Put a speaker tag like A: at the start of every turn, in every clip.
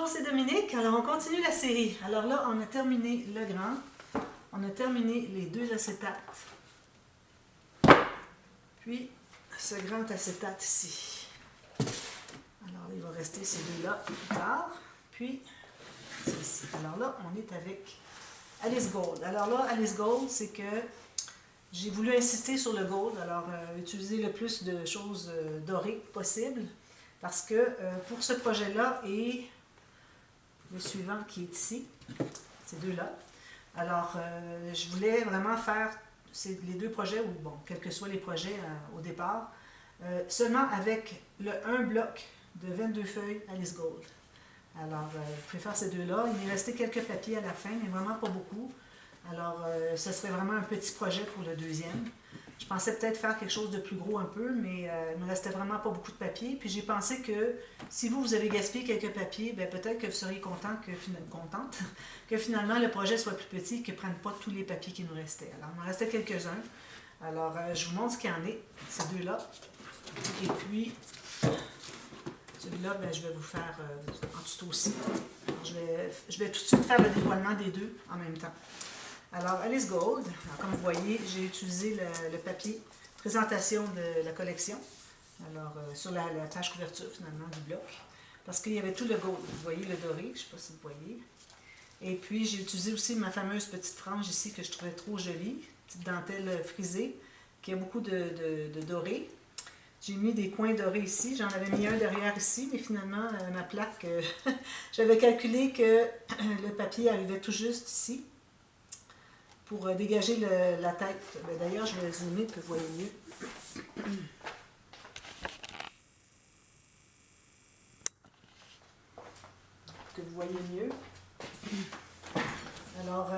A: c'est Dominique. Alors, on continue la série. Alors là, on a terminé le grand. On a terminé les deux acétates. Puis, ce grand acétate ici. Alors là, il va rester ces deux-là plus tard. Puis, c'est ici. Alors là, on est avec Alice Gold. Alors là, Alice Gold, c'est que j'ai voulu insister sur le gold. Alors, utiliser le plus de choses dorées possible. Parce que pour ce projet-là et le suivant qui est ici, ces deux-là, alors je voulais vraiment faire les deux projets, ou bon, quels que soient les projets au départ, seulement avec un bloc de 22 feuilles Alice Gold. Alors, je pouvais faire ces deux-là. Il m'est resté quelques papiers à la fin, mais vraiment pas beaucoup. Alors, ce serait vraiment un petit projet pour le deuxième. Je pensais peut-être faire quelque chose de plus gros un peu, mais il me restait vraiment pas beaucoup de papier. Puis j'ai pensé que si vous avez gaspillé quelques papiers, bien peut-être que vous seriez contente que finalement le projet soit plus petit et qu'il ne prenne pas tous les papiers qui nous restaient. Alors, il m'en restait quelques-uns. Alors, je vous montre ce qu'il y en est, ces deux-là. Et puis, celui-là, ben, je vais vous faire en tuto aussi. Alors, je vais tout de suite faire le dévoilement des deux en même temps. Alors, Alice Gold, alors, comme vous voyez, j'ai utilisé le papier présentation de la collection, alors sur la page couverture finalement du bloc, parce qu'il y avait tout le gold. Vous voyez le doré, je ne sais pas si vous voyez. Et puis, j'ai utilisé aussi ma fameuse petite frange ici que je trouvais trop jolie, petite dentelle frisée, qui a beaucoup de doré. J'ai mis des coins dorés ici, j'en avais mis un derrière ici, mais finalement, ma plaque, j'avais calculé que le papier arrivait tout juste ici, pour dégager la tête. D'ailleurs, je vais zoomer pour que vous voyez mieux. Que vous voyez mieux. Alors,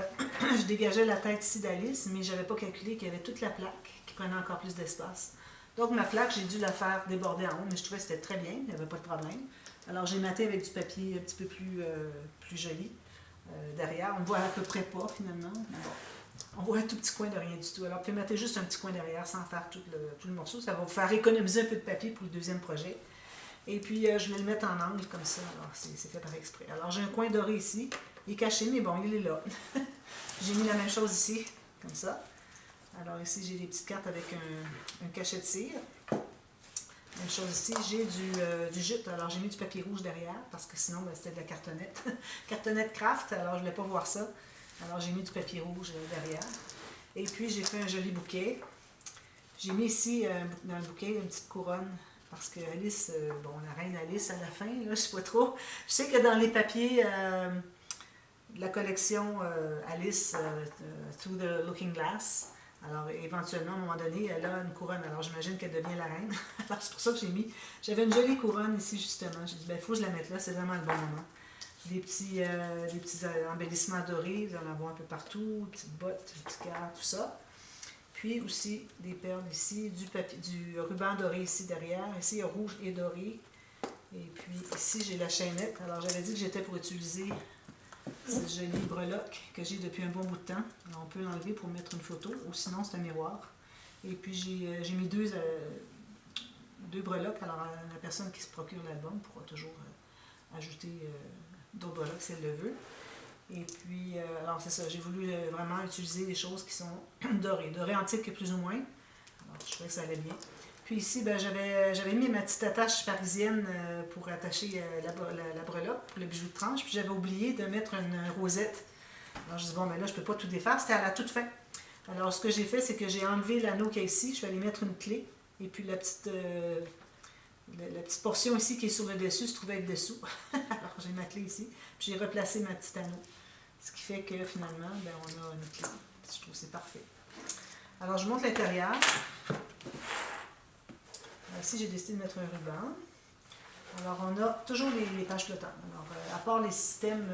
A: je dégageais la tête ici d'Alice, mais je n'avais pas calculé qu'il y avait toute la plaque qui prenait encore plus d'espace. Donc, ma plaque, j'ai dû la faire déborder en haut, mais je trouvais que c'était très bien, il n'y avait pas de problème. Alors, j'ai maté avec du papier un petit peu plus joli derrière. On ne voit à peu près pas, finalement. Bon. On voit un tout petit coin de rien du tout. Alors, vous pouvez mettre juste un petit coin derrière sans faire tout le morceau. Ça va vous faire économiser un peu de papier pour le deuxième projet. Et puis, je vais le mettre en angle comme ça. Alors, c'est fait par exprès. Alors, j'ai un coin doré ici. Il est caché, mais bon, il est là. J'ai mis la même chose ici, comme ça. Alors, ici, j'ai des petites cartes avec un cachet de cire. Même chose ici, j'ai du jute. Alors, j'ai mis du papier rouge derrière, parce que sinon, ben, c'était de la cartonnette. Cartonnette craft, alors je ne voulais pas voir ça. Alors, j'ai mis du papier rouge derrière. Et puis, j'ai fait un joli bouquet. J'ai mis ici, dans le bouquet, une petite couronne. Parce que Alice, bon, la reine Alice à la fin, là, je ne sais pas trop. Je sais que dans les papiers de la collection Alice Through the Looking Glass, alors éventuellement, à un moment donné, elle a une couronne. Alors, j'imagine qu'elle devient la reine. Alors, c'est pour ça que j'ai mis. J'avais une jolie couronne ici, justement. J'ai dit, ben, il faut que je la mette là, c'est vraiment le bon moment. Des petits embellissements dorés, vous en avez un peu partout, des petites bottes, des petits cœurs, tout ça. Puis aussi des perles ici, du ruban doré ici derrière. Ici, il y a rouge et doré. Et puis ici, j'ai la chaînette. Alors, j'avais dit que j'étais pour utiliser cette jolie breloque que j'ai depuis un bon bout de temps. Alors, on peut l'enlever pour mettre une photo, ou sinon, c'est un miroir. Et puis, j'ai mis deux breloques. Alors, la personne qui se procure l'album pourra toujours ajouter d'autres breloques si elle le veut. Et puis, alors c'est ça, j'ai voulu vraiment utiliser des choses qui sont dorées. Dorées antiques plus ou moins. Alors, je trouvais que ça allait bien. Puis ici, ben, j'avais mis ma petite attache parisienne pour attacher la breloque, pour le bijou de tranche. Puis j'avais oublié de mettre une rosette. Alors je dis, bon, ben là, je ne peux pas tout défaire. C'était à la toute fin. Alors, ce que j'ai fait, c'est que j'ai enlevé l'anneau qu'il y a ici. Je vais aller mettre une clé. Et puis la petite portion ici qui est sur le dessus se trouvait être dessous. Alors, j'ai ma clé ici. Puis j'ai replacé ma petite anneau. Ce qui fait que finalement, ben, on a une clé. Je trouve que c'est parfait. Alors, je montre l'intérieur. Ici, j'ai décidé de mettre un ruban. Alors, on a toujours les pages flottantes. Alors, à part les systèmes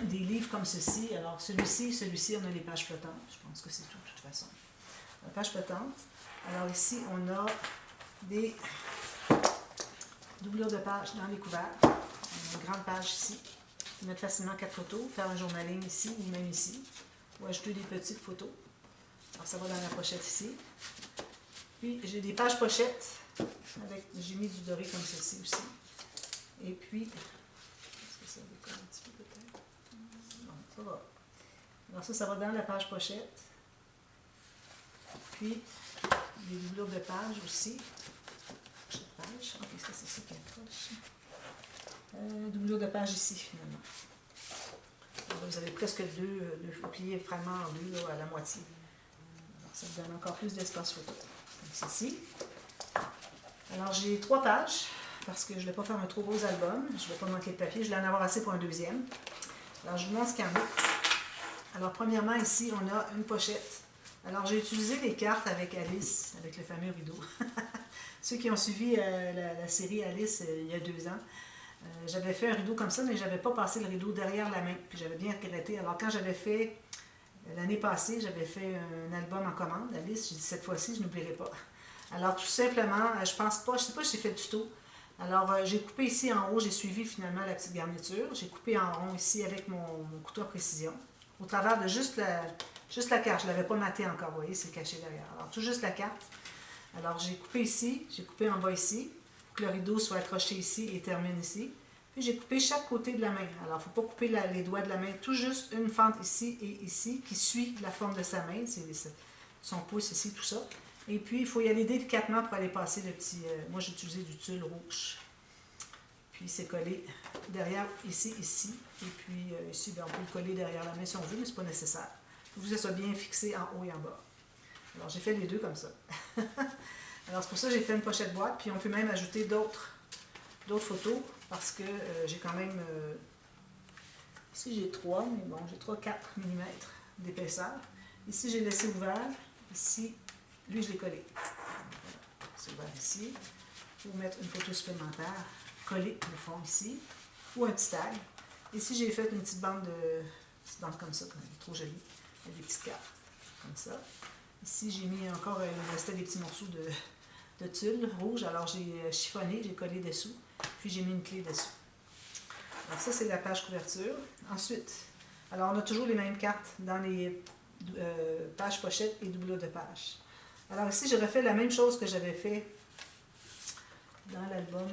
A: des livres comme ceci, alors celui-ci, on a les pages flottantes. Je pense que c'est tout, de toute façon. La page flottante. Alors, ici, on a des doublures de pages dans les couverts. On a une grande page ici. On peut mettre facilement 4 photos, faire un journaling ici ou même ici, ou ajouter des petites photos. Alors, ça va dans la pochette ici. Puis, j'ai des pages pochettes, j'ai mis du doré comme ceci aussi. Et puis, ça décolle un petit peu peut-être. Bon, ça va. Alors ça va dans la page pochette. Puis, les doublures de page aussi. Pochette page. Ok, ça c'est ça qui accroche. Doublure de page ici, finalement. Alors, vous avez presque deux pliés vraiment en deux, là, à la moitié. Alors, ça vous donne encore plus d'espace photo. Comme ceci. Alors, j'ai 3 pages, parce que je ne vais pas faire un trop gros album. Je ne vais pas manquer de papier. Je vais en avoir assez pour un deuxième. Alors, je vous montre ce qu'il y en a. Alors, premièrement, ici, on a une pochette. Alors, j'ai utilisé les cartes avec Alice, avec le fameux rideau. Ceux qui ont suivi la série Alice il y a 2 ans, j'avais fait un rideau comme ça, mais je n'avais pas passé le rideau derrière la main. Puis j'avais bien regretté. Alors, quand j'avais fait, l'année passée, j'avais fait un album en commande d'Alice, j'ai dit cette fois-ci, je n'oublierai pas. Alors, tout simplement, je pense pas, je sais pas si j'ai fait le tuto. Alors, j'ai coupé ici en haut, j'ai suivi finalement la petite garniture. J'ai coupé en rond ici avec mon couteau à précision, au travers de juste la carte. Je ne l'avais pas maté encore, vous voyez, c'est caché derrière. Alors, tout juste la carte. Alors, j'ai coupé ici, j'ai coupé en bas ici, pour que le rideau soit accroché ici et termine ici. Puis, j'ai coupé chaque côté de la main. Alors, il ne faut pas couper les doigts de la main, tout juste une fente ici et ici, qui suit la forme de sa main. C'est son pouce ici, tout ça. Et puis, il faut y aller délicatement pour aller passer le petit... moi, j'ai utilisé du tulle rouge. Puis, c'est collé derrière, ici, ici. Et puis, ici, bien, on peut le coller derrière la main si on veut, mais ce n'est pas nécessaire. Il faut que ça soit bien fixé en haut et en bas. Alors, j'ai fait les deux comme ça. Alors, c'est pour ça que j'ai fait une pochette boîte. Puis, on peut même ajouter d'autres photos parce que j'ai quand même... ici, j'ai 3, mais bon, j'ai 3-4 mm d'épaisseur. Ici, j'ai laissé ouvert. Ici, lui, je l'ai collé. Voilà. C'est ouvert ici. Pour mettre une photo supplémentaire collée au fond ici. Ou un petit tag. Ici, j'ai fait une petite bande comme ça, quand même, trop jolie. Avec des petites cartes. Comme ça. Ici, j'ai mis encore, il me restait des petits morceaux de tulle rouge. Alors, j'ai chiffonné, j'ai collé dessous. Puis, j'ai mis une clé dessous. Alors, ça, c'est la page couverture. Ensuite, alors, on a toujours les mêmes cartes dans les pages pochettes et doublures de page. Alors, ici, j'ai refait la même chose que j'avais fait dans l'album,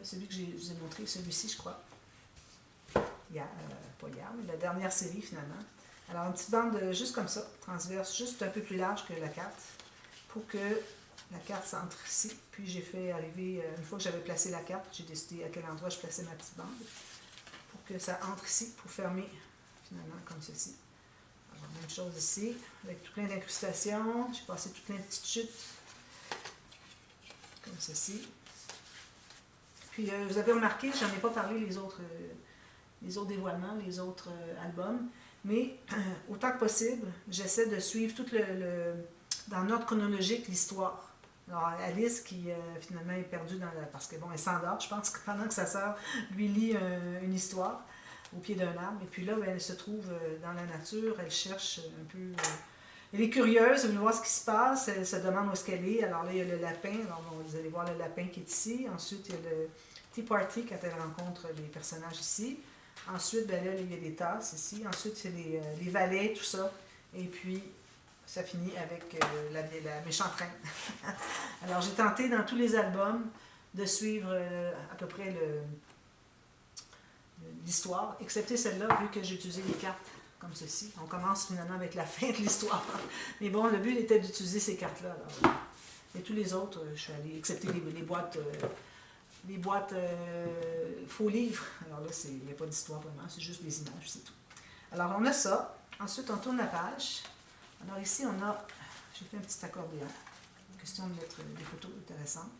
A: celui que je vous ai montré, celui-ci, je crois. Hier, pas hier, mais la dernière série, finalement. Alors, une petite bande juste comme ça, transverse, juste un peu plus large que la carte, pour que la carte s'entre ici. Puis, j'ai fait arriver, une fois que j'avais placé la carte, j'ai décidé à quel endroit je plaçais ma petite bande, pour que ça entre ici, pour fermer, finalement, comme ceci. Alors, même chose ici, avec tout plein d'incrustations. J'ai passé tout plein de petites chutes, comme ceci. Puis, vous avez remarqué, je n'en ai pas parlé les autres dévoilements, les autres albums, mais autant que possible, j'essaie de suivre tout dans l'ordre chronologique l'histoire. Alors, Alice, qui finalement est perdue parce que, bon, elle s'endort, je pense, que pendant que sa sœur lui lit une histoire au pied d'un arbre, et puis là, ben, elle se trouve dans la nature, elle cherche un peu... elle est curieuse, elle veut voir ce qui se passe, elle se demande où est-ce qu'elle est. Alors là, il y a le lapin, alors vous allez voir le lapin qui est ici. Ensuite, il y a le tea party quand elle rencontre les personnages ici. Ensuite, ben là, il y a des tasses ici. Ensuite, c'est les valets, tout ça. Et puis, ça finit avec la méchante reine. Alors, j'ai tenté dans tous les albums de suivre à peu près l'histoire, excepté celle-là, vu que j'ai utilisé les cartes comme ceci. On commence finalement avec la fin de l'histoire. Mais bon, le but était d'utiliser ces cartes-là. Et tous les autres, je suis allée, excepté les boîtes faux livres. Alors là, il n'y a pas d'histoire vraiment, c'est juste des images, c'est tout. Alors, on a ça. Ensuite, on tourne la page. Alors ici, j'ai fait un petit accordéon. Question de mettre des photos intéressantes.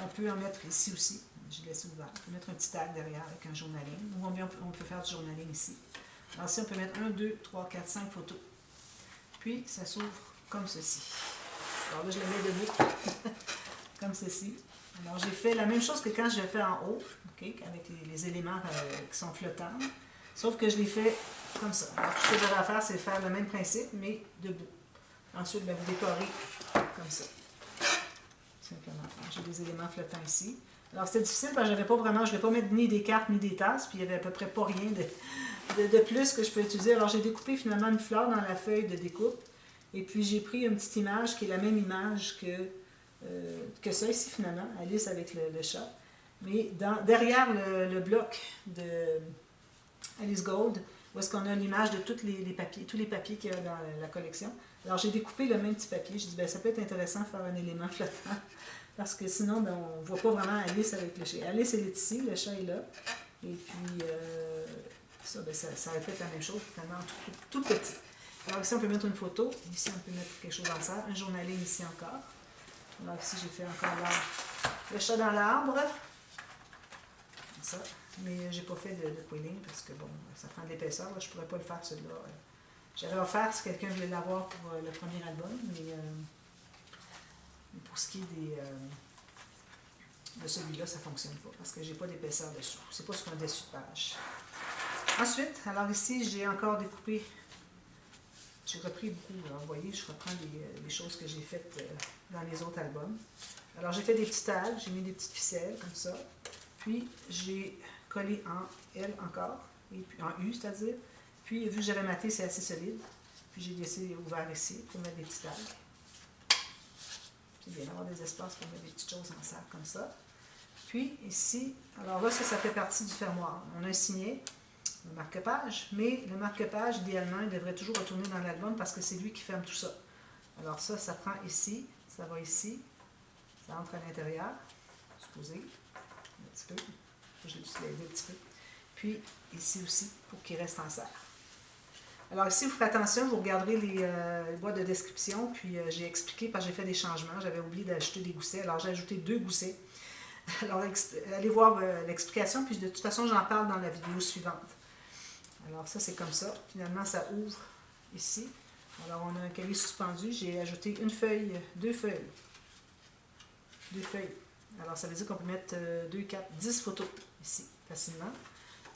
A: On peut en mettre ici aussi. Je laisse ouvert. On peut mettre un petit tag derrière avec un journaling. Ou on peut faire du journaling ici. Alors ici, on peut mettre 1, 2, 3, 4, 5 photos. Puis, ça s'ouvre comme ceci. Alors là, je le mets debout. Comme ceci. Alors, j'ai fait la même chose que quand je l'ai fait en haut, okay, avec les éléments qui sont flottants. Sauf que je l'ai fait comme ça. Alors, tout ce que j'aurais à faire, c'est faire le même principe, mais debout. Ensuite, ben, vous décorez comme ça. Simplement. J'ai des éléments flottants ici. Alors, c'était difficile parce que je ne vais pas mettre ni des cartes ni des tasses, puis il n'y avait à peu près pas rien de plus que je peux utiliser. Alors, j'ai découpé finalement une fleur dans la feuille de découpe. Et puis, j'ai pris une petite image qui est la même image que ça ici, finalement, Alice avec le chat. Mais derrière le bloc Alice Gold, où est-ce qu'on a l'image de tous les papiers qu'il y a dans la collection. Alors, j'ai découpé le même petit papier. J'ai dit, ben, ça peut être intéressant de faire un élément flottant, parce que sinon, ben, on ne voit pas vraiment Alice avec le chat. Alice, elle est ici, le chat est là. Et puis, ça, ben, ça répète la même chose, finalement, tout petit. Alors ici, on peut mettre une photo. Ici, on peut mettre quelque chose en serre. Un journaling ici encore. Alors ici, j'ai fait encore le chat dans l'arbre. Comme ça. Mais j'ai pas fait de quilling parce que bon, ça prend de l'épaisseur. Je pourrais pas le faire celui-là. J'avais offert si quelqu'un voulait l'avoir pour le premier album, mais pour ce qui est de celui-là, ça ne fonctionne pas parce que j'ai pas d'épaisseur dessous. C'est pas sur un dessus de page. Ensuite, alors ici, j'ai encore découpé. J'ai repris beaucoup. Vous voyez, je reprends les choses que j'ai faites dans les autres albums. Alors, j'ai fait des petits tags, j'ai mis des petites ficelles comme ça. Puis, j'ai collé en L encore, et puis en U, c'est-à-dire. Puis, vu que j'avais maté, c'est assez solide. Puis, j'ai laissé ouvert ici pour mettre des petits tags. C'est bien d'avoir des espaces pour mettre des petites choses en sac comme ça. Puis, ici, alors là, ça fait partie du fermoir. On a un signet, le marque-page, mais le marque-page, idéalement, il devrait toujours retourner dans l'album parce que c'est lui qui ferme tout ça. Alors ça prend ici, ça va ici, ça entre à l'intérieur, supposé, un petit peu, je l'ai slidé un petit peu. Puis ici aussi, pour qu'il reste en serre. Alors ici, vous ferez attention, vous regarderez les boîtes de description, puis j'ai expliqué parce que j'ai fait des changements, j'avais oublié d'ajouter des goussets, alors j'ai ajouté 2 goussets. Alors allez voir l'explication, puis de toute façon, j'en parle dans la vidéo suivante. Alors ça, c'est comme ça. Finalement, ça ouvre ici. Alors, on a un cahier suspendu. J'ai ajouté une feuille, 2 feuilles. 2 feuilles. Alors, ça veut dire qu'on peut mettre 2, 4, 10 photos ici, facilement.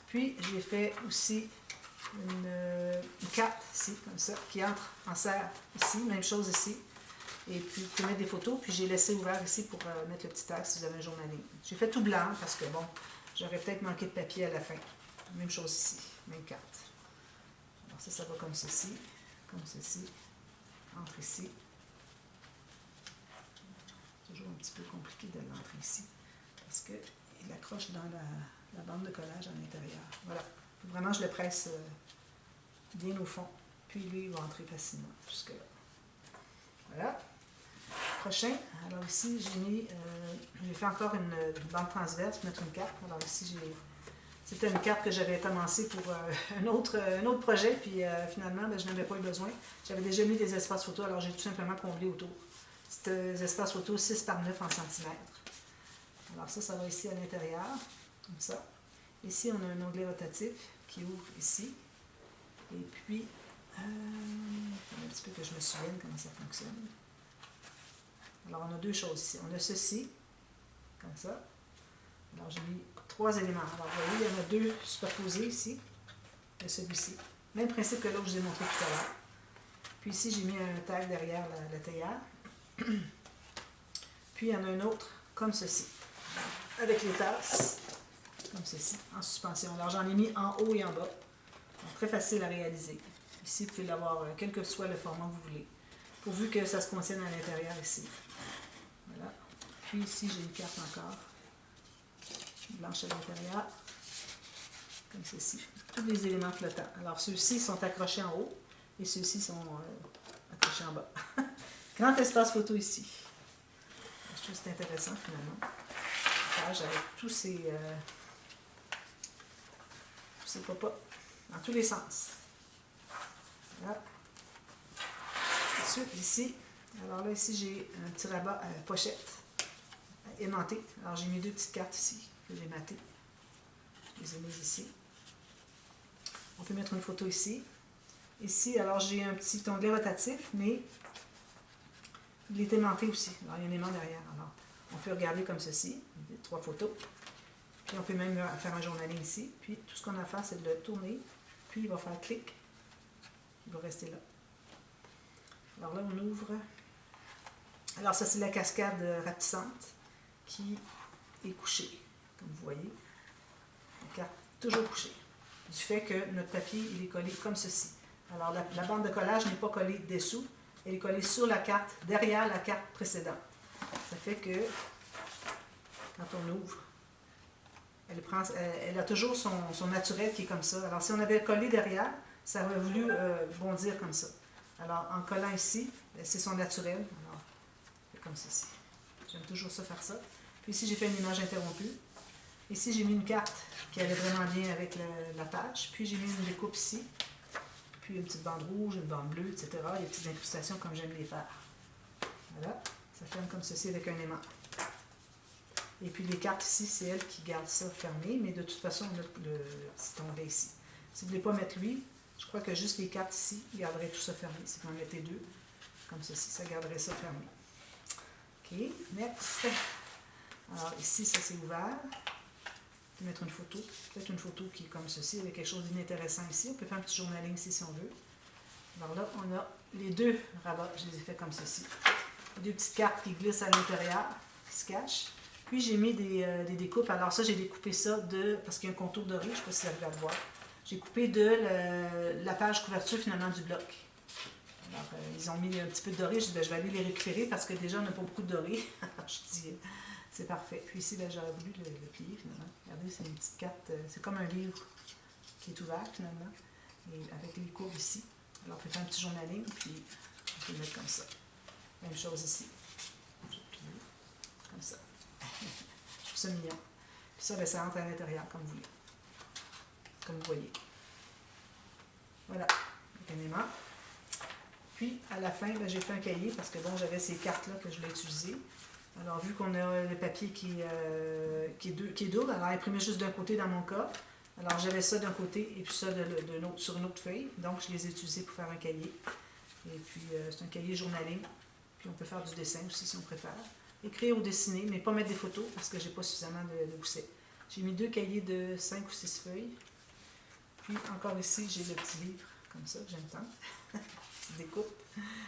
A: Puis, j'ai fait aussi une carte ici, comme ça, qui entre en serre ici. Même chose ici. Et puis, vous pouvez mettre des photos. Puis, j'ai laissé ouvert ici pour mettre le petit tag si vous avez un journaling. J'ai fait tout blanc parce que, bon, j'aurais peut-être manqué de papier à la fin. Même chose ici. Même carte. Alors ça va comme ceci, entre ici. Toujours un petit peu compliqué de l'entrer ici, parce qu'il accroche dans la bande de collage à l'intérieur. Voilà, vraiment je le presse bien au fond, puis lui il va entrer facilement jusque là. Voilà. Prochain, alors ici j'ai fait encore une bande transverse pour mettre une carte. Alors ici c'était une carte que j'avais commencée pour un autre projet, puis finalement, ben, je n'avais pas eu besoin. J'avais déjà mis des espaces photos, alors j'ai tout simplement comblé autour. C'était des espaces photos 6 par 9 en centimètres. Alors ça va ici à l'intérieur, comme ça. Ici, on a un onglet rotatif qui ouvre ici. Et puis, un petit peu que je me souvienne comment ça fonctionne. Alors, on a 2 choses ici. On a ceci, comme ça. Alors, j'ai mis 3 éléments. Alors, vous voyez, il y en a 2 superposés ici, et celui-ci. Même principe que l'autre que je vous ai montré tout à l'heure. Puis ici, j'ai mis un tag derrière la théière. Puis, il y en a un autre, comme ceci, avec les tasses, comme ceci, en suspension. Alors, j'en ai mis en haut et en bas. Donc, très facile à réaliser. Ici, vous pouvez l'avoir, quel que soit le format que vous voulez, pourvu que ça se contienne à l'intérieur ici. Voilà. Puis ici, j'ai une carte encore. Blanche à l'intérieur, comme ceci. Tous les éléments flottants. Alors, ceux-ci sont accrochés en haut et ceux-ci sont accrochés en bas. Grand espace photo ici. Je trouve que c'est intéressant, finalement. Page avec tous ces papas dans tous les sens. Voilà. Ensuite, ici, alors là, ici, j'ai un petit rabat à pochette aimanté. Alors, j'ai mis 2 petites cartes ici que j'ai matées. Je les ai mises ici. On peut mettre une photo ici. Ici, alors, j'ai un petit onglet rotatif, mais il est aimanté aussi. Alors, il y a un aimant derrière. Alors, on peut regarder comme ceci, 3 photos. Puis, on peut même faire un journaling ici. Puis, tout ce qu'on a à faire, c'est de le tourner. Puis, il va faire clic. Il va rester là. Alors là, on ouvre. Alors, ça, c'est la cascade rapetissante qui est couchée, comme vous voyez. La carte toujours couchée. Du fait que notre papier, il est collé comme ceci. Alors, la bande de collage n'est pas collée dessous. Elle est collée sur la carte, derrière la carte précédente. Ça fait que, quand on ouvre, elle a toujours son naturel qui est comme ça. Alors, si on avait collé derrière, ça aurait voulu bondir comme ça. Alors, en collant ici, c'est son naturel. Alors, c'est comme ceci. J'aime toujours ça faire ça. Puis ici, j'ai fait une image interrompue. Ici, j'ai mis une carte qui allait vraiment bien avec la page. Puis, j'ai mis une découpe ici. Puis, une petite bande rouge, une bande bleue, etc. Il y a des petites incrustations comme j'aime les faire. Voilà. Ça ferme comme ceci avec un aimant. Et puis, les cartes ici, c'est elle qui garde ça fermé. Mais de toute façon, on a le petit onglet ici. Si vous ne voulez pas mettre lui, je crois que juste les cartes ici garderaient tout ça fermé. Si vous en mettez deux, comme ceci, ça garderait ça fermé. OK, next. Alors, ici, ça c'est ouvert. On peut mettre une photo, peut-être une photo qui est comme ceci, avec quelque chose d'inintéressant ici. On peut faire un petit journaling ici si on veut. Alors là, on a les deux rabats, je les ai fait comme ceci. Deux petites cartes qui glissent à l'intérieur, qui se cachent. Puis j'ai mis des découpes. Alors ça, j'ai découpé ça parce qu'il y a un contour doré, je ne sais pas si vous arrivez à le voir. J'ai coupé de la page couverture finalement du bloc. Alors, ils ont mis un petit peu de doré, je dis, ben, je vais aller les récupérer parce que déjà, on n'a pas beaucoup de doré. Je dis, c'est parfait. Puis ici, ben, j'aurais voulu le plier finalement. Regardez, c'est une petite carte, c'est comme un livre qui est ouvert finalement, et avec les courbes ici. Alors, on peut faire un petit journaling, puis on peut le mettre comme ça. Même chose ici. Je vais plier, comme ça. Je trouve ça mignon. Puis ça, ben, ça rentre à l'intérieur, comme vous voyez. Voilà, avec un aimant. Puis, à la fin, ben, j'ai fait un cahier parce que bon, j'avais ces cartes-là que je voulais utiliser. Alors, vu qu'on a le papier qui est double, alors imprimé juste d'un côté dans mon cas. Alors, j'avais ça d'un côté et puis ça sur une autre feuille. Donc, je les ai utilisés pour faire un cahier. Et puis, c'est un cahier journaling. Puis, on peut faire du dessin aussi si on préfère. Écrire ou dessiner, mais pas mettre des photos parce que j'ai pas suffisamment de gousset. J'ai mis 2 cahiers de 5 ou 6 feuilles. Puis, encore ici, j'ai le petit livre comme ça que j'aime tant. Découpe.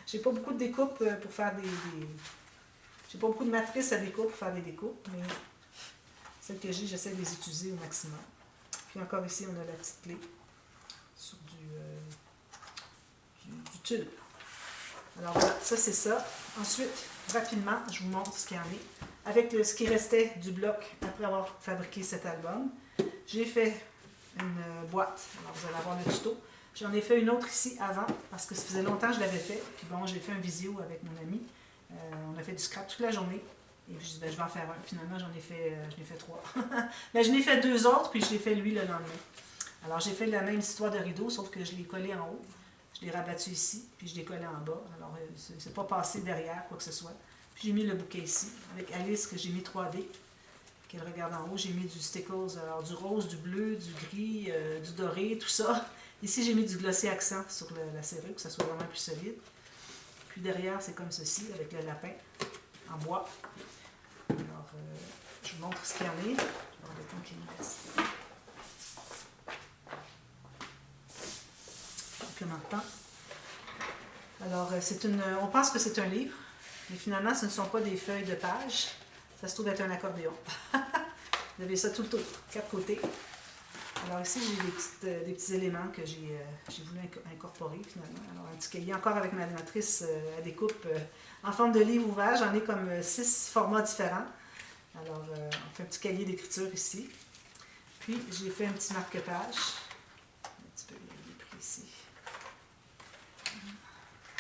A: J'ai pas beaucoup de découpes pour faire j'ai pas beaucoup de matrices à découpe pour faire des découpes, mais celles que j'ai, j'essaie de les utiliser au maximum. Puis encore ici, on a la petite clé sur du tulle. Alors voilà, ça c'est ça. Ensuite, rapidement, je vous montre ce qu'il y en a. Avec ce qui restait du bloc après avoir fabriqué cet album, j'ai fait une boîte. Alors vous allez avoir le tuto. J'en ai fait une autre ici avant, parce que ça faisait longtemps que je l'avais fait. Puis bon, j'ai fait un visio avec mon ami. On a fait du scrap toute la journée. Et puis je dis, ben, je vais en faire un. Finalement, j'en ai fait 3. Mais je n'ai fait 2 autres, puis je l'ai fait lui le lendemain. Alors j'ai fait la même histoire de rideau, sauf que je l'ai collé en haut. Je l'ai rabattu ici, puis je l'ai collé en bas. Alors, c'est pas passé derrière, quoi que ce soit. Puis j'ai mis le bouquet ici, avec Alice, que j'ai mis 3D. Qu'elle regarde en haut, j'ai mis du stickles, alors du rose, du bleu, du gris, du doré, tout ça. Ici, j'ai mis du glossy accent sur la serrure, pour que ça soit vraiment plus solide. Puis derrière, c'est comme ceci, avec le lapin en bois. Alors, je vous montre ce qu'il y en a. Je vais avoir le temps qu'il me reste. Complément de temps. Alors, on pense que c'est un livre, mais finalement, ce ne sont pas des feuilles de page. Ça se trouve être un accordéon. Vous avez ça tout le tour, 4 côtés. Alors ici, j'ai des petits éléments que j'ai voulu incorporer finalement. Alors un petit cahier encore avec ma matrice à découpe en forme de livre ouvert. J'en ai comme 6 formats différents. Alors on fait un petit cahier d'écriture ici. Puis j'ai fait un petit marque-page. Un petit peu bien pris ici.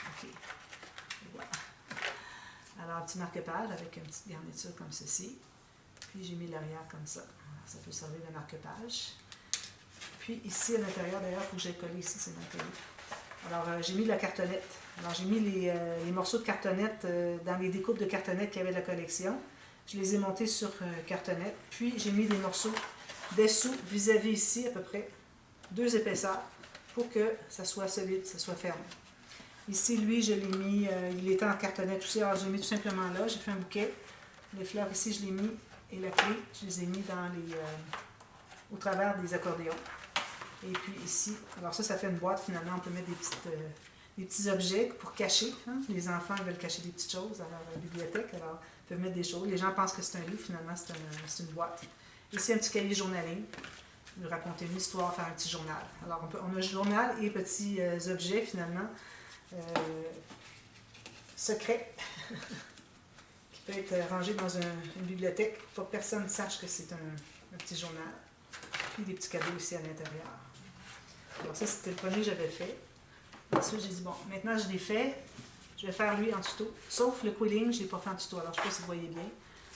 A: OK. Voilà. Alors un petit marque-page avec une petite garniture comme ceci. Puis j'ai mis l'arrière comme ça. Alors, ça peut servir de marque-page. Puis ici, à l'intérieur, d'ailleurs, il faut que j'aille coller ici, c'est dans le cahier. Alors, j'ai mis de la cartonnette. Alors, j'ai mis les morceaux de cartonnette dans les découpes de cartonnette qu'il y avait de la collection. Je les ai montés sur cartonnette. Puis, j'ai mis des morceaux dessous vis-à-vis ici, à peu près 2 épaisseurs, pour que ça soit solide, ça soit ferme. Ici, lui, je l'ai mis, il était en cartonnette aussi. Alors, j'ai mis tout simplement là. J'ai fait un bouquet. Les fleurs ici, je l'ai mis. Et la clé, je les ai mis dans au travers des accordéons. Et puis ici, alors ça fait une boîte finalement, on peut mettre des petits objets pour cacher. Hein? Les enfants veulent cacher des petites choses à leur bibliothèque, alors ils peuvent mettre des choses. Les gens pensent que c'est un livre, finalement c'est une boîte. Ici, un petit cahier journaling, vous raconter une histoire, faire un petit journal. Alors on a journal et petits objets finalement, secrets, qui peuvent être rangés dans une bibliothèque pour que personne ne sache que c'est un petit journal, puis des petits cadeaux ici à l'intérieur. Alors ça, c'était le premier que j'avais fait. Ensuite, j'ai dit, bon, maintenant je l'ai fait, je vais faire lui en tuto. Sauf le quilling, je ne l'ai pas fait en tuto, alors je ne sais pas si vous voyez bien.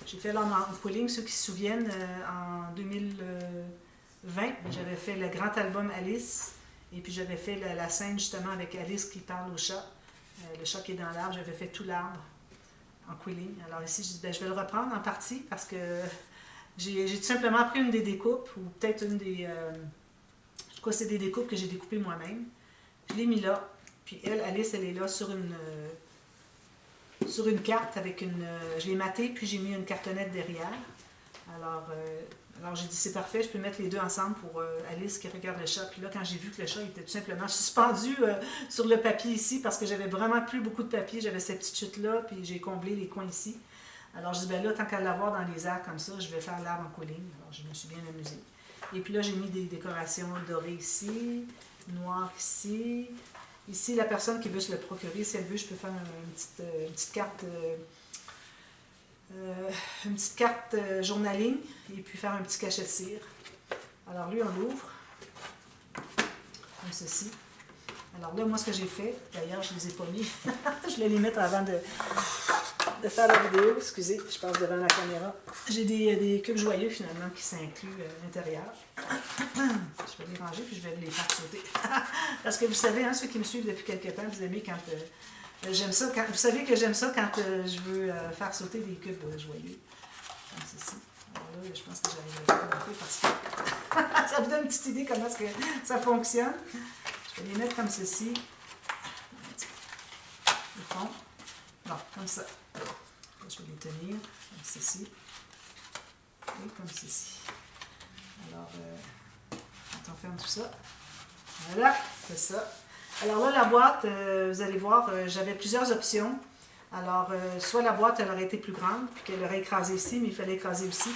A: J'ai fait là en quilling, ceux qui se souviennent, en 2020, j'avais fait le grand album Alice, et puis j'avais fait la scène justement avec Alice qui parle au chat, le chat qui est dans l'arbre, j'avais fait tout l'arbre en quilling. Alors ici, je dis, ben, je vais le reprendre en partie parce que j'ai tout simplement pris une des découpes, ou peut-être une des... je crois que c'est des découpes que j'ai découpées moi-même. Je l'ai mis là, puis Alice, elle est là sur une carte avec une... je l'ai maté, puis j'ai mis une cartonnette derrière. Alors j'ai dit, c'est parfait, je peux mettre les deux ensemble pour Alice qui regarde le chat. Puis là, quand j'ai vu que le chat était tout simplement suspendu sur le papier ici, parce que j'avais vraiment plus beaucoup de papier, j'avais cette petite chute-là, puis j'ai comblé les coins ici. Alors je dis, ben là, tant qu'à l'avoir dans les airs comme ça, je vais faire l'arbre en quilling. Alors je me suis bien amusée. Et puis là, j'ai mis des décorations dorées ici, noires ici. Ici, la personne qui veut se le procurer, si elle veut, je peux faire une petite carte journaling et puis faire un petit cachet de cire. Alors lui, on l'ouvre comme ceci. Alors là, moi, ce que j'ai fait, d'ailleurs, je ne les ai pas mis. Je vais les mettre avant de faire la vidéo. Excusez, je passe devant la caméra. J'ai des cubes joyeux, finalement, qui s'incluent à l'intérieur. Je vais les ranger, puis je vais les faire sauter. Parce que vous savez, hein, ceux qui me suivent depuis quelques temps, vous aimez quand... j'aime ça, vous savez que j'aime ça quand je veux faire sauter des cubes joyeux. Comme ceci. Alors là, je pense que j'arrive à le monter parce que ça vous donne une petite idée comment est-ce que ça fonctionne. Je vais les mettre comme ceci. Le fond. Non, comme ça. Là, je vais les tenir comme ceci. Et comme ceci. Alors, quand on ferme tout ça, voilà, c'est ça. Alors là, la boîte, vous allez voir, j'avais plusieurs options. Alors, soit la boîte, elle aurait été plus grande, puis qu'elle aurait écrasé ici, mais il fallait écraser aussi,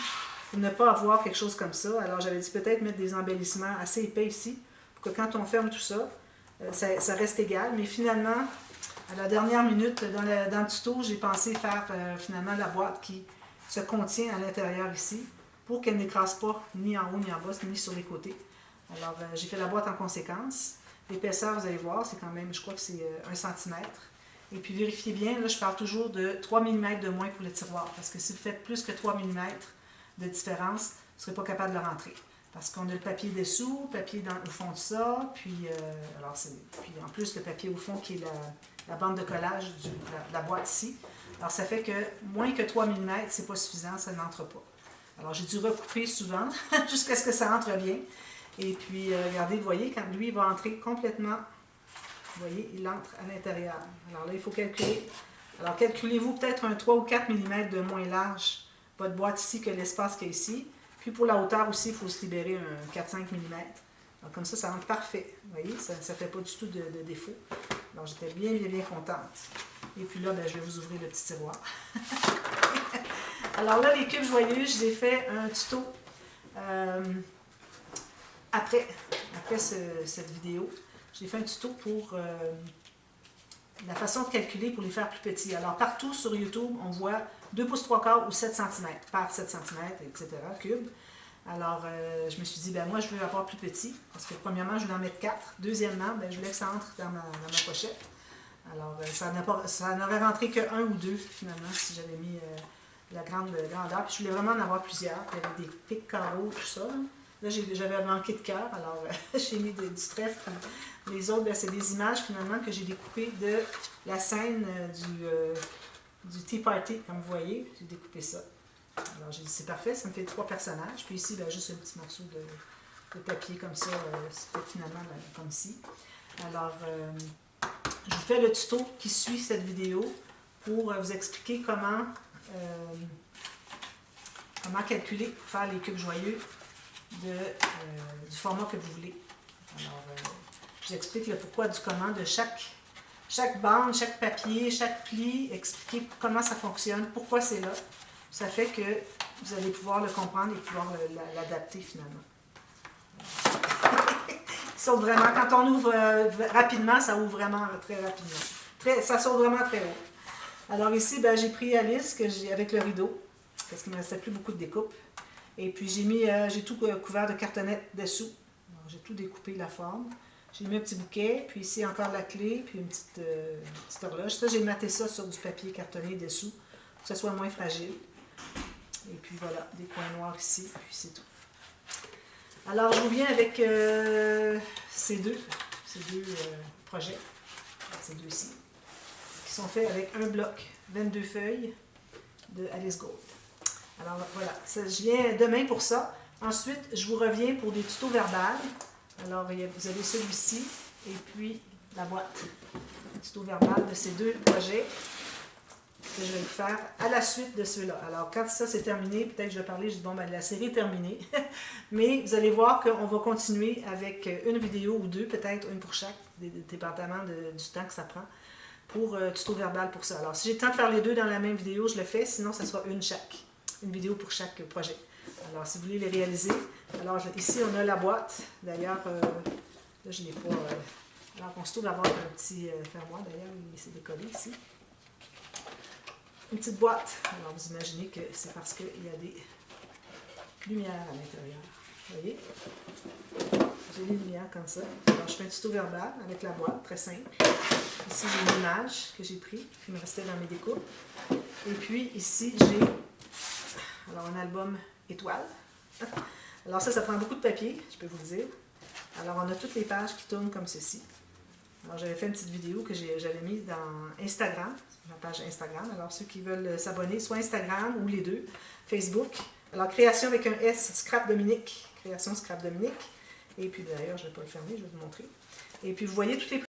A: pour ne pas avoir quelque chose comme ça. Alors, j'avais dit peut-être mettre des embellissements assez épais ici, pour que quand on ferme tout ça, ça reste égal. Mais finalement, à la dernière minute, dans le tuto, j'ai pensé faire finalement la boîte qui se contient à l'intérieur ici, pour qu'elle n'écrase pas ni en haut, ni en bas, ni sur les côtés. Alors, j'ai fait la boîte en conséquence. L'épaisseur, vous allez voir, c'est quand même, je crois que c'est 1 cm. Et puis vérifiez bien, là je parle toujours de 3 mm de moins pour le tiroir, parce que si vous faites plus que 3 mm de différence, vous ne serez pas capable de le rentrer. Parce qu'on a le papier dessous, le papier au fond de ça, puis en plus le papier au fond qui est la bande de collage de la boîte ici. Alors ça fait que moins que 3 mm, c'est pas suffisant, ça n'entre pas. Alors j'ai dû recouper souvent, jusqu'à ce que ça entre bien. Et puis, regardez, vous voyez, quand lui, il va entrer complètement, vous voyez, il entre à l'intérieur. Alors là, il faut calculer. Alors, calculez-vous peut-être un 3 ou 4 mm de moins large, votre boîte ici, que l'espace qu'il y a ici. Puis, pour la hauteur aussi, il faut se libérer un 4-5 mm. Alors, comme ça rentre parfait. Vous voyez, ça ne fait pas du tout de défaut. Alors, j'étais bien, bien, bien contente. Et puis là, ben, je vais vous ouvrir le petit tiroir. Alors là, les cubes joyeux, je les ai fait un tuto. Après cette vidéo, j'ai fait un tuto pour la façon de calculer pour les faire plus petits. Alors, partout sur YouTube, on voit 2 pouces 3/4 ou 7 cm par 7 cm, etc., cube. Alors, je me suis dit, ben moi, je veux avoir plus petit, parce que premièrement, je voulais en mettre 4. Deuxièmement, ben, je voulais que ça entre dans ma pochette. Alors, ça n'aurait rentré que 1 ou 2, finalement, si j'avais mis la grandeur. Puis, je voulais vraiment en avoir plusieurs. Il y avait des pics carreaux, tout ça. Là, j'avais manqué de cœur, alors j'ai mis du trèfle. Les autres, c'est des images finalement que j'ai découpées de la scène du Tea Party, comme vous voyez. J'ai découpé ça. Alors j'ai dit, c'est parfait, ça me fait 3 personnages. Puis ici, juste un petit morceau de papier comme ça, c'est fait finalement comme ici. Alors, je vous fais le tuto qui suit cette vidéo pour vous expliquer comment calculer pour faire les cubes joyeux du format que vous voulez. Alors, je vous explique le pourquoi du comment de chaque bande, chaque papier, chaque pli, expliquer comment ça fonctionne, pourquoi c'est là. Ça fait que vous allez pouvoir le comprendre et pouvoir l'adapter finalement. Ils sautent vraiment, quand on ouvre rapidement, ça ouvre vraiment très rapidement. Ça saute vraiment très haut. Alors ici, ben, j'ai pris Alice avec le rideau, parce qu'il ne me restait plus beaucoup de découpe. Et puis j'ai tout couvert de cartonnettes dessous. J'ai tout découpé la forme. J'ai mis un petit bouquet, puis ici encore la clé, puis une petite horloge. Ça, j'ai maté ça sur du papier cartonné dessous, pour que ce soit moins fragile. Et puis voilà, des coins noirs ici, puis c'est tout. Alors, je reviens avec ces deux projets, ces deux-ci, qui sont faits avec un bloc, 22 feuilles de Alice Gold. Alors voilà, je viens demain pour ça. Ensuite, je vous reviens pour des tutos verbales. Alors, vous avez celui-ci et puis la boîte. Un tuto verbal de ces deux projets que je vais faire à la suite de ceux-là. Alors, quand ça c'est terminé, peut-être que je vais parler, je dis bon, ben, la série est terminée. Mais vous allez voir qu'on va continuer avec une vidéo ou deux, peut-être une pour chaque, dépendamment du temps que ça prend, pour tuto verbal pour ça. Alors, si j'ai le temps de faire les deux dans la même vidéo, je le fais, sinon, ça sera une vidéo pour chaque projet. Alors, si vous voulez les réaliser, alors ici, on a la boîte. D'ailleurs, là, je ne l'ai pas... alors, on se trouve d'avoir un petit fermoir, d'ailleurs, il s'est décollé ici. Une petite boîte. Alors, vous imaginez que c'est parce qu'il y a des lumières à l'intérieur. Vous voyez? J'ai des lumières comme ça. Alors, je fais un tuto verbal avec la boîte, très simple. Ici, j'ai une image que j'ai prise, qui me restait dans mes découpes. Et puis, ici, j'ai alors un album étoile. Alors ça prend beaucoup de papier, je peux vous le dire. Alors, on a toutes les pages qui tournent comme ceci. Alors, j'avais fait une petite vidéo que j'avais mise dans Instagram, ma page Instagram. Alors, ceux qui veulent s'abonner, soit Instagram ou les deux, Facebook. Alors, création avec un S, Scrap Dominique. Création Scrap Dominique. Et puis, d'ailleurs, je ne vais pas le fermer, je vais vous montrer. Et puis, vous voyez toutes les